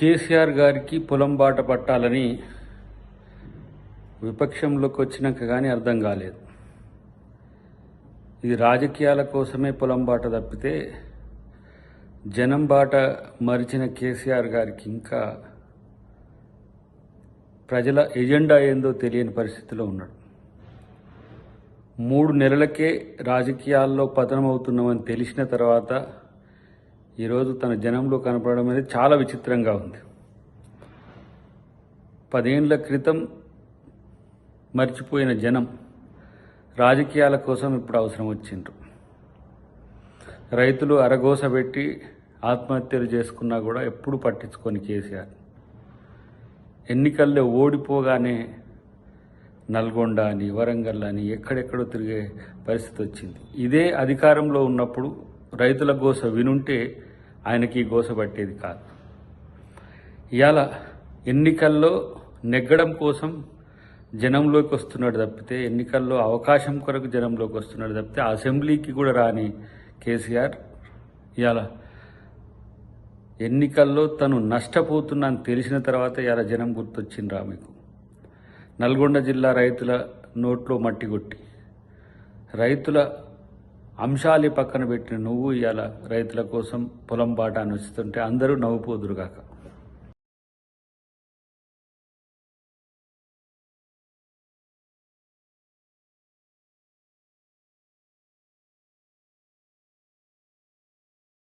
కేసీఆర్ గారికి పొలం బాట పట్టాలని విపక్షంలోకి వచ్చినాక కానీ అర్థం కాలేదు. ఇది రాజకీయాల కోసమే పొలం బాట తప్పితే జనం బాట మరిచిన కేసీఆర్ గారికి ఇంకా ప్రజల ఎజెండా ఏందో తెలియని పరిస్థితిలో ఉన్నాడు. 3 నెలలకే రాజకీయాల్లో పతనమవుతున్నామని తెలిసిన తర్వాత ఈరోజు తన జనంలో కనపడడం అనేది చాలా విచిత్రంగా ఉంది. 10 ఏళ్ల క్రితం మర్చిపోయిన జనం రాజకీయాల కోసం ఇప్పుడు అవసరం వచ్చిండ్రు. రైతులు అరగోస పెట్టి ఆత్మహత్యలు చేసుకున్నా కూడా ఎప్పుడు పట్టించుకొని కేసీఆర్ ఎన్నికల్లో ఓడిపోగానే నల్గొండ అని వరంగల్ అని ఎక్కడెక్కడో తిరిగే పరిస్థితి వచ్చింది. ఇదే అధికారంలో ఉన్నప్పుడు రైతుల గోస వినుంటే ఆయనకి గోస పట్టేది కాదు. ఇవాళ ఎన్నికల్లో నెగ్గడం కోసం జనంలోకి వస్తున్నాడు తప్పితే, ఎన్నికల్లో అవకాశం కొరకు జనంలోకి వస్తున్నాడు తప్పితే అసెంబ్లీకి కూడా రాని కేసీఆర్ ఇవాళ ఎన్నికల్లో తను నష్టపోతున్నా అని తెలిసిన తర్వాత ఇవాళ జనం గుర్తొచ్చిండ్రా మీకు? నల్గొండ జిల్లా రైతుల నోట్లో మట్టి కొట్టి రైతుల అంశాలు పక్కన పెట్టిన నువ్వు ఇవాళ రైతుల కోసం పొలం బాట అని వస్తుంటే అందరూ నవ్వుపోదురుగాక.